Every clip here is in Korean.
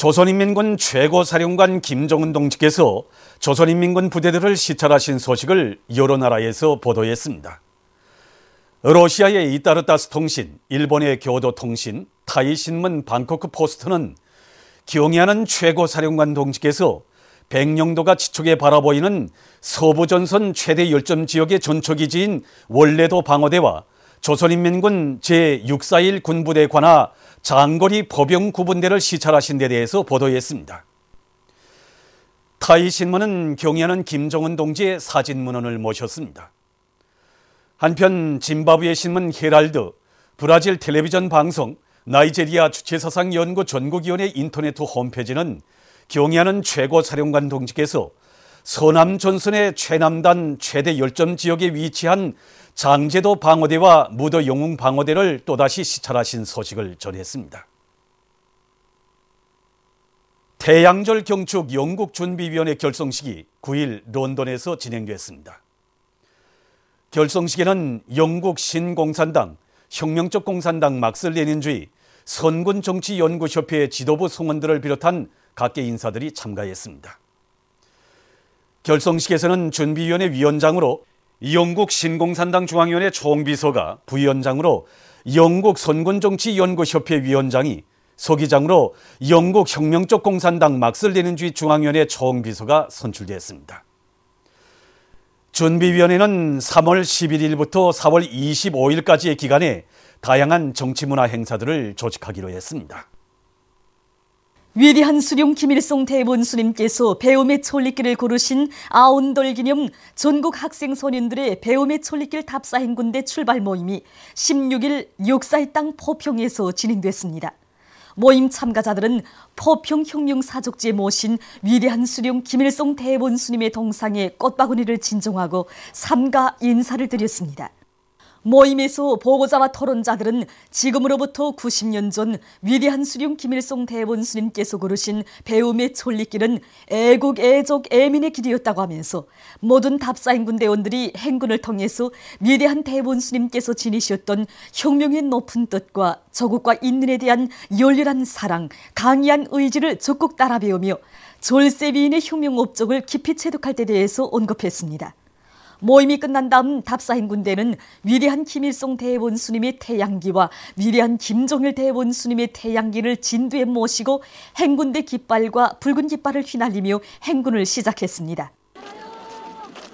조선인민군 최고사령관 김정은 동지께서 조선인민군 부대들을 시찰하신 소식을 여러 나라에서 보도했습니다. 러시아의 이따르타스 통신, 일본의 교도통신, 타이신문 방코크 포스트는 경의하는 최고사령관 동지께서 백령도가 지축에 바라보이는 서부전선 최대 열점 지역의 전초기지인 월내도 방어대와 조선인민군 제641 군부대 관하 장거리 보병 구분대를 시찰하신 데 대해서 보도했습니다. 타이신문은 경의하는 김정은 동지의 사진문헌을 모셨습니다. 한편 짐바브웨 신문 헤랄드, 브라질 텔레비전 방송, 나이제리아 주체사상 연구 전국위원회 인터넷 홈페이지는 경의하는 최고사령관 동지께서 서남 전선의 최남단 최대 열점 지역에 위치한 장제도 방어대와 무도 영웅 방어대를 또다시 시찰하신 소식을 전했습니다. 태양절 경축 영국준비위원회 결성식이 9일 런던에서 진행됐습니다. 결성식에는 영국 신공산당, 혁명적 공산당 막스 레닌주의, 선군정치연구협회 지도부 성원들을 비롯한 각계 인사들이 참가했습니다. 결성식에서는 준비위원회 위원장으로 영국 신공산당 중앙위원회 총비서가, 부위원장으로 영국 선군정치연구협회 위원장이, 서기장으로 영국 혁명적 공산당 막스 레닌주의 중앙위원회 총비서가 선출됐습니다. 준비위원회는 3월 11일부터 4월 25일까지의 기간에 다양한 정치문화 행사들을 조직하기로 했습니다. 위대한 수령 김일성 대본수님께서 배움의 천리길을 고르신 아온돌 기념 전국 학생 소년들의 배움의 천리길 답사행군대 출발 모임이 16일 역사의 땅 포평에서 진행됐습니다. 모임 참가자들은 포평 혁명사족지에 모신 위대한 수령 김일성 대본수님의 동상에 꽃바구니를 진정하고 삼가 인사를 드렸습니다. 모임에서 보고자와 토론자들은 지금으로부터 90년 전 위대한 수령 김일성 대본수님께서 고르신 배움의 천리길은 애국, 애족, 애민의 길이었다고 하면서 모든 답사행군대원들이 행군을 통해서 위대한 대본수님께서 지니셨던 혁명의 높은 뜻과 조국과 인민에 대한 열렬한 사랑, 강의한 의지를 적극 따라 배우며 졸세비인의 혁명 업적을 깊이 체득할 때 대해서 언급했습니다. 모임이 끝난 다음 답사행군대는 위대한 김일성 대본수님의 태양기와 위대한 김정일 대본수님의 태양기를 진두에 모시고 행군대 깃발과 붉은 깃발을 휘날리며 행군을 시작했습니다.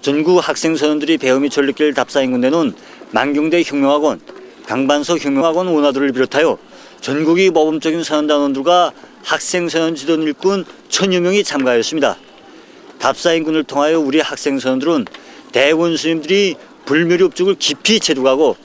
전국 학생소년들이 배움이 천리길 답사행군대는 만경대 혁명학원, 강반서 혁명학원 원화들을 비롯하여 전국의 모범적인 소년단원들과 학생소년 지도원 일꾼 1000여 명이 참가하였습니다. 답사행군을 통하여 우리 학생소년들은 대원수님들이 불멸의 업적을 깊이 체득하고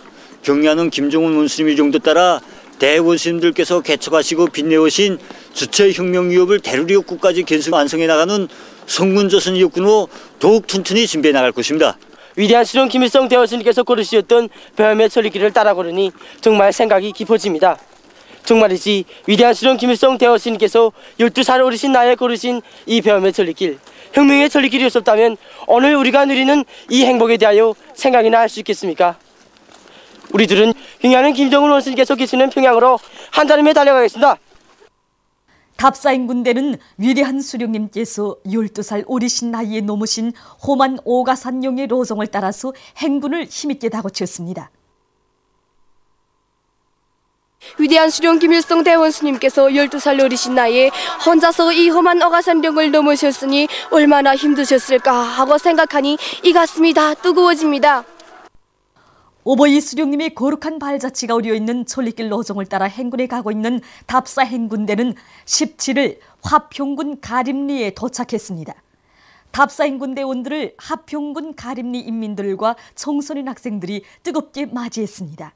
경의하는 김정은 원수님의 용도 따라 대원수님들께서 개척하시고 빛내오신 주체혁명 위협을 대륙 국까지 견습 완성해 나가는 성군조선 이역군으로 더욱 튼튼히 준비해 나갈 것입니다. 위대한 수령 김일성 대원수님께서 걸으셨던 배움의 천리길을 따라 걸으니 정말 생각이 깊어집니다. 정말이지 위대한 수령 김일성 대원수님께서 12살 어리신 나이에 걸으신 이 배움의 천리길, 혁명의 천리길이었었다면 오늘 우리가 누리는 이 행복에 대하여 생각이나 할 수 있겠습니까? 우리들은 경의하는 김정은 원수님께서 계시는 평양으로 한달음에 달려가겠습니다. 답사행군대는 위대한 수령님께서 12살 어리신 나이에 넘으신 험한 오가산령의 로정을 따라서 행군을 힘있게 다그쳤습니다. 위대한 수령 김일성 대원수님께서 12살 어리신 나이에 혼자서 이 험한 어가산령을 넘으셨으니 얼마나 힘드셨을까 하고 생각하니 이 가슴이 다 뜨거워집니다. 오버이 수령님의 거룩한 발자취가 어려있는 천리길 로정을 따라 행군에 가고 있는 답사행군대는 17일 화평군 가림리에 도착했습니다. 답사행군대원들을 하평군 가림리 인민들과 청소년 학생들이 뜨겁게 맞이했습니다.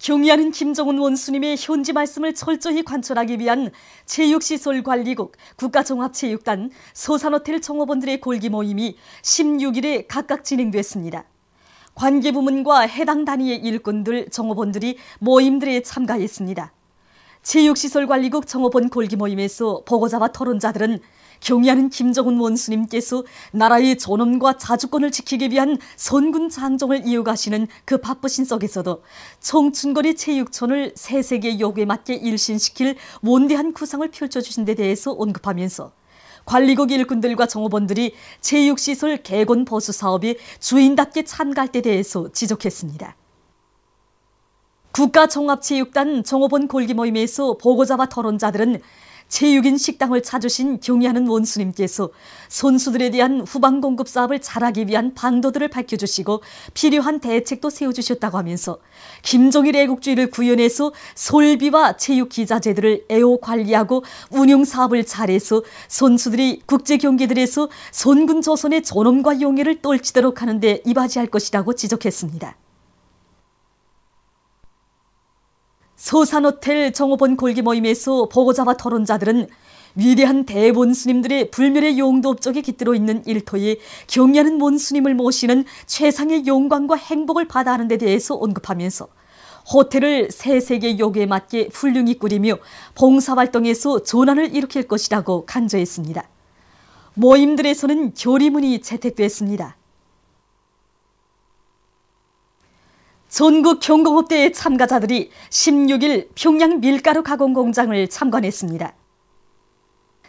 경의하는 김정은 원수님의 현지 말씀을 철저히 관철하기 위한 체육시설관리국, 국가종합체육단, 서산호텔 종업원들의 골기 모임이 16일에 각각 진행됐습니다. 관계부문과 해당 단위의 일꾼들, 종업원들이 모임들에 참가했습니다. 체육시설관리국 종업원 골기 모임에서 보고자와 토론자들은 경의하는 김정은 원수님께서 나라의 존엄과 자주권을 지키기 위한 선군 장정을 이어가시는 그 바쁘신 속에서도 청춘거리 체육촌을 세세계 요구에 맞게 일신시킬 원대한 구상을 펼쳐주신 데 대해서 언급하면서 관리국 일꾼들과 정호원들이 체육시설 개건 보수 사업에 주인답게 참가할 때 대해서 지적했습니다. 국가종합체육단 정호원 골기 모임에서 보고자와 토론자들은 체육인 식당을 찾으신 경의하는 원수님께서 선수들에 대한 후방 공급 사업을 잘하기 위한 방도들을 밝혀주시고 필요한 대책도 세워주셨다고 하면서 김정일 애국주의를 구현해서 솔비와 체육기자재들을 애호 관리하고 운영사업을 잘해서 선수들이 국제경기들에서 선군 조선의 존엄과 용의를 떨치도록 하는 데 이바지할 것이라고 지적했습니다. 서산호텔 정호본 골기 모임에서 보고자와 토론자들은 위대한 대원수님들의 불멸의 용도 업적에 깃들어 있는 일터에 경의하는 원수님을 모시는 최상의 영광과 행복을 받아하는 데 대해서 언급하면서 호텔을 새 세계 요구에 맞게 훌륭히 꾸리며 봉사활동에서 전환을 일으킬 것이라고 간주했습니다. 모임들에서는 교리문이 채택됐습니다. 전국 경공업대회 참가자들이 16일 평양 밀가루 가공 공장을 참관했습니다.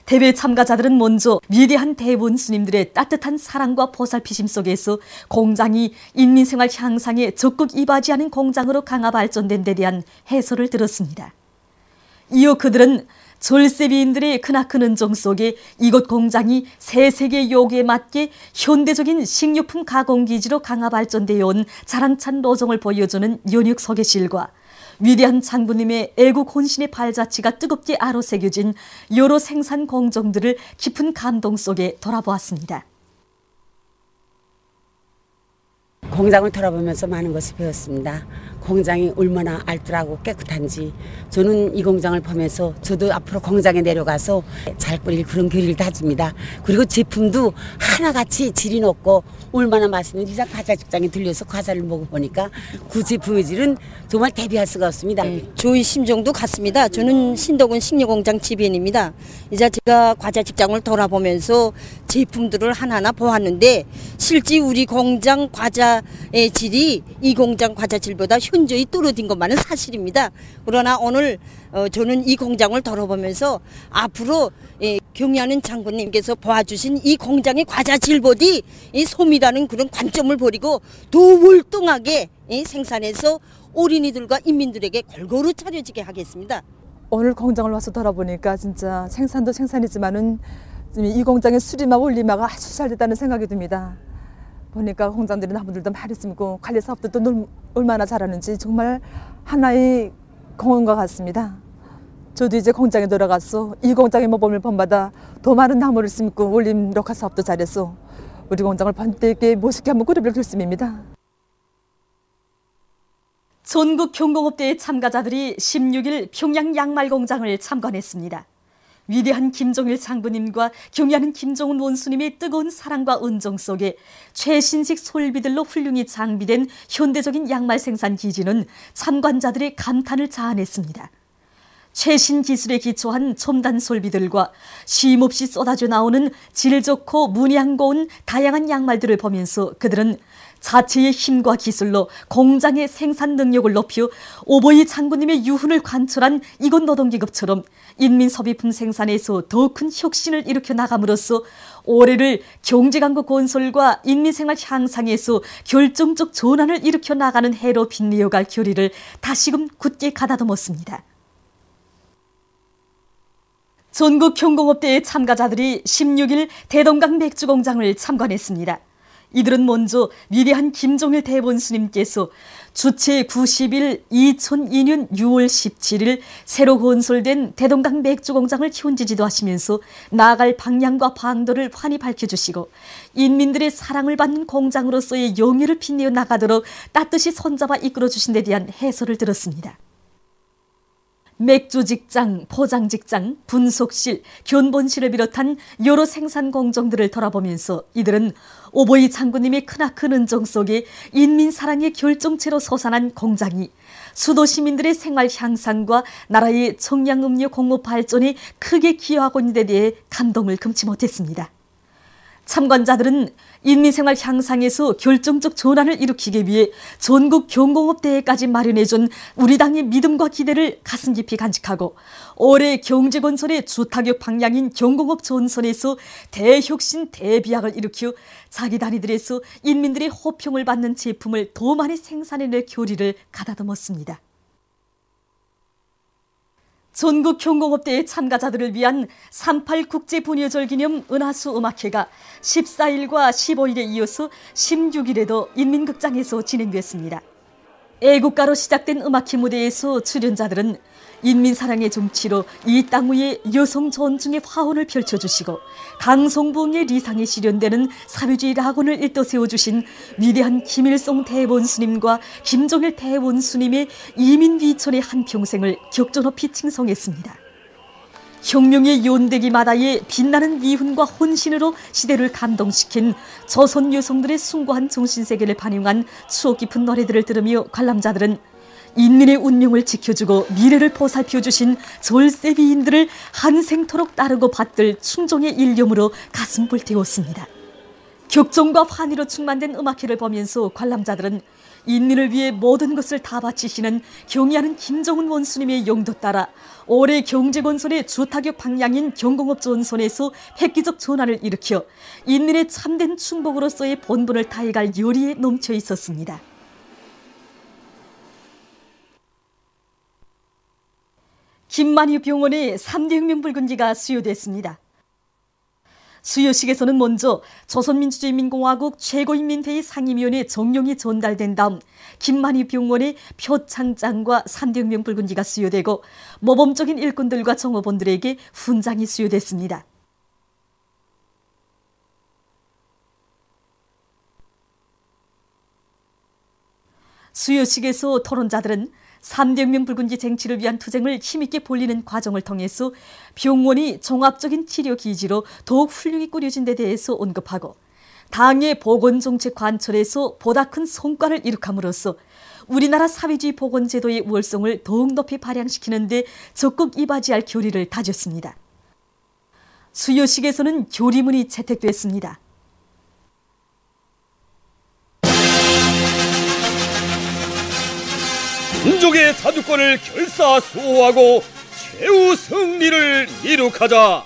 대회 참가자들은 먼저 위대한 대원수님들의 따뜻한 사랑과 보살피심 속에서 공장이 인민생활 향상에 적극 이바지하는 공장으로 강화 발전된 데 대한 해설을 들었습니다. 이어 그들은 절세비인들의 크나큰 은정 속에 이곳 공장이 새 세계 요구에 맞게 현대적인 식료품 가공기지로 강화 발전되어 온 자랑찬 노정을 보여주는 연육 소개실과 위대한 장군님의 애국 혼신의 발자취가 뜨겁게 아로새겨진 여러 생산 공정들을 깊은 감동 속에 돌아보았습니다. 공장을 돌아보면서 많은 것을 배웠습니다. 공장이 얼마나 알뜰하고 깨끗한지 저는 이 공장을 보면서 저도 앞으로 공장에 내려가서 잘 끓일 그런 교리를 다집니다. 그리고 제품도 하나같이 질이 높고 얼마나 맛있는지 과자 직장에 들려서 과자를 먹어보니까 그 제품의 질은 정말 대비할 수가 없습니다. 저희 심정도 같습니다. 저는 신덕은 식료공장 지배인입니다. 이제 제가 과자 직장을 돌아보면서 제품들을 하나하나 보았는데 실제 우리 공장 과자의 질이 이 공장 과자 질보다 현저히 떨어진 것만은 사실입니다. 그러나 오늘 저는 이 공장을 돌아보면서 앞으로 경의하는 장군님께서 보아주신 이 공장의 과자 질보디 소미라는 그런 관점을 버리고 더 월등하게 생산해서 어린이들과 인민들에게 골고루 차려지게 하겠습니다. 오늘 공장을 와서 돌아보니까 진짜 생산도 생산이지만은 이 공장의 수리마 원리마가 아주 잘 됐다는 생각이 듭니다. 보니까 공장들이 나무들도 많이 심고 관리 사업들도 얼마나 잘하는지 정말 하나의 공원과 같습니다. 저도 이제 공장에 들어가서 이 공장의 모범을 본받아 더 많은 나무를 심고 원림 녹화 사업도 잘해서 우리 공장을 번때 있게 멋있게 한번 꾸려볼 결심입니다. 전국 경공업대회 참가자들이 16일 평양 양말 공장을 참관했습니다. 위대한 김정일 장군님과 경의하는 김정은 원수님의 뜨거운 사랑과 은정 속에 최신식 솔비들로 훌륭히 장비된 현대적인 양말 생산 기지는 참관자들의 감탄을 자아냈습니다. 최신 기술에 기초한 첨단 솔비들과 쉼없이 쏟아져 나오는 질 좋고 문양 고운 다양한 양말들을 보면서 그들은 자체의 힘과 기술로 공장의 생산 능력을 높여 오보이 장군님의 유훈을 관철한 이곳 노동기업처럼 인민소비품 생산에서 더 큰 혁신을 일으켜 나감으로써 올해를 경제강국 건설과 인민생활 향상에서 결정적 전환을 일으켜 나가는 해로 빛내어갈 결의를 다시금 굳게 가다듬었습니다. 전국 경공업대회 참가자들이 16일 대동강 맥주공장을 참관했습니다. 이들은 먼저 위대한 김정일 대원수님께서 주체 90일 2002년 6월 17일 새로 건설된 대동강 맥주공장을 현지 지도하시면서 나아갈 방향과 방도를 환히 밝혀주시고 인민들의 사랑을 받는 공장으로서의 영예를 빛내어 나가도록 따뜻이 손잡아 이끌어주신 데 대한 해설을 들었습니다. 맥주 직장, 포장 직장, 분속실, 견본실을 비롯한 여러 생산 공정들을 돌아보면서 이들은 오보이 장군님의 크나큰 은정 속에 인민 사랑의 결정체로 솟아난 공장이 수도 시민들의 생활 향상과 나라의 청량음료 공급 발전에 크게 기여하고 있는 데 대해 감동을 금치 못했습니다. 참관자들은 인민생활 향상에서 결정적 전환을 일으키기 위해 전국 경공업대회까지 마련해준 우리 당의 믿음과 기대를 가슴 깊이 간직하고 올해 경제건설의 주타격 방향인 경공업 전선에서 대혁신 대비약을 일으켜 자기 단위들에서 인민들의 호평을 받는 제품을 더 많이 생산해낼 교리를 가다듬었습니다. 전국 경공업대회 참가자들을 위한 38 국제분여절 기념 은하수 음악회가 14일과 15일에 이어서 16일에도 인민극장에서 진행됐습니다. 애국가로 시작된 음악회 무대에서 출연자들은 인민사랑의 정치로 이 땅 위에 여성 존중의 화원을 펼쳐주시고 강성부흥의 리상에 실현되는 사회주의 낙원을 일떠 세워주신 위대한 김일성 대원수님과 김정일 대원수님의 이민위천의 한평생을 격조 높이 칭송했습니다. 혁명의 연대기 마다에 빛나는 미훈과 혼신으로 시대를 감동시킨 조선 여성들의 숭고한 정신세계를 반영한 추억 깊은 노래들을 들으며 관람자들은 인민의 운명을 지켜주고 미래를 보살펴주신 졸세비인들을 한생토록 따르고 받들 충종의 일념으로 가슴 불태웠습니다. 격정과 환희로 충만된 음악회를 보면서 관람자들은 인민을 위해 모든 것을 다 바치시는 경의하는 김정은 원수님의 용도 따라 올해 경제건설의 주타격 방향인 경공업 전선에서 획기적 전환을 일으켜 인민의 참된 충복으로서의 본분을 다해갈 열의에 넘쳐 있었습니다. 김만희 병원에 3대 혁명 붉은지가 수여됐습니다. 수여식에서는 먼저 조선민주주의인민공화국 최고인민회의 상임위원회 정령이 전달된 다음 김만희 병원의 표창장과 3대 혁명 붉은지가 수여되고 모범적인 일꾼들과 정업원들에게 훈장이 수여됐습니다. 수여식에서 토론자들은 3대 혁명 붉은지 쟁취를 위한 투쟁을 힘있게 벌리는 과정을 통해서 병원이 종합적인 치료 기지로 더욱 훌륭히 꾸려진 데 대해서 언급하고 당의 보건정책 관철에서 보다 큰 성과를 이룩함으로써 우리나라 사회주의 보건제도의 우월성을 더욱 높이 발양시키는 데 적극 이바지할 교리를 다졌습니다. 수여식에서는 교리문이 채택됐습니다. 민족의 사주권을 결사수호하고 최후 승리를 이룩하자.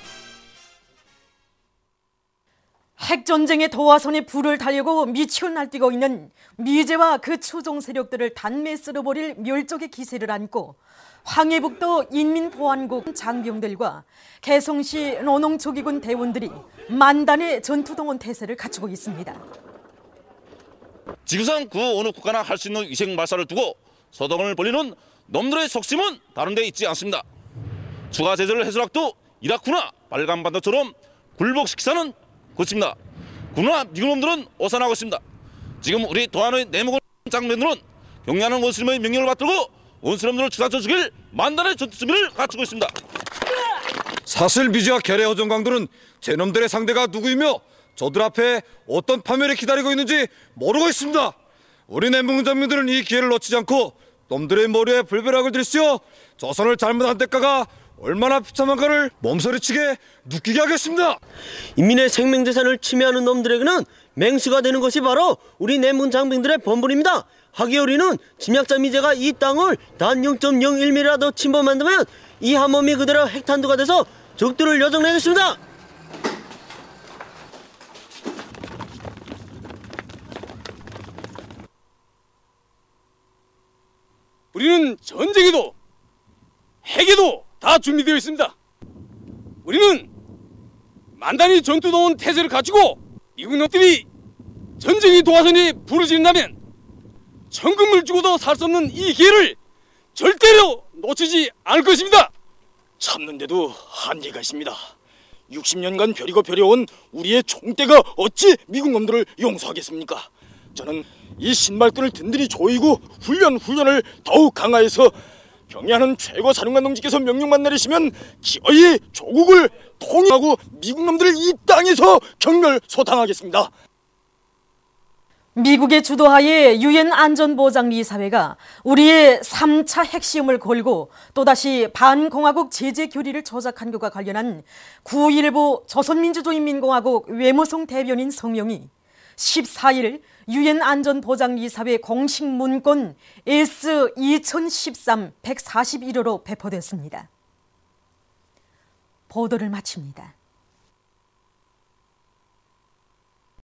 핵전쟁의 도화선에 불을 달려고 미치고 날뛰고 있는 미제와 그 추종 세력들을 단매 쓸어버릴 멸족의 기세를 안고 황해북도 인민보안국 장병들과 개성시 노농조기군 대원들이 만단의 전투동원 태세를 갖추고 있습니다. 지구상 그 어느 국가나 할 수 있는 위생 발사를 두고 서동을 벌리는 놈들의 속심은 다른 데 있지 않습니다. 추가 제재를 해서라도 이라크나 발간반도처럼 굴복시키자는 것입니다. 그러나 미국 놈들은 오산하고 있습니다. 지금 우리 도안의 내무군 장병들은 경례하는 원수님의 명령을 받들고 원수놈들을 추사쳐 죽일 만단의 전투 준비를 갖추고 있습니다. 사실 미지와 결의 허정광들은 제 놈들의 상대가 누구이며 저들 앞에 어떤 파멸이 기다리고 있는지 모르고 있습니다. 우리 내무군 장병들은 이 기회를 놓치지 않고 놈들의 머리에 불벼락을 들이쓰어 조선을 잘못한 대가가 얼마나 비참한가를 몸서리치게 느끼게 하겠습니다. 인민의 생명재산을 침해하는 놈들에게는 맹수가 되는 것이 바로 우리 내무군 장병들의 본분입니다. 하기야 우리는 침략자 미제가 이 땅을 단 0.01mm라도 침범한다면 이 한 몸이 그대로 핵탄두가 돼서 적들을 여정내겠습니다. 우리는 전쟁에도 핵에도 다 준비되어 있습니다. 우리는 만단의 전투동원 태세를 갖추고 미국 놈들이 전쟁의 도화선에 불을 지른다면 천금을 주고도 살 수 없는 이 기회를 절대로 놓치지 않을 것입니다. 참는데도 한계가 있습니다. 60년간 벼리고 벼려온 우리의 총대가 어찌 미국 놈들을 용서하겠습니까? 저는 이 신발끈을 든든히 조이고 훈련을 더욱 강화해서 경애하는 최고 사령관 동지께서 명령만 내리시면 기어이 조국을 통일하고 미국 놈들을 이 땅에서 경멸소탕하겠습니다. 미국의 주도하에 유엔 안전보장이사회가 우리의 3차 핵시험을 걸고 또다시 반공화국 제재 결의를 조작한 것과 관련한 9.19 조선민주주의인민공화국 외무성 대변인 성명이 14일 유엔 안전보장이사회 공식 문건 S2013-141호로 배포됐습니다. 보도를 마칩니다.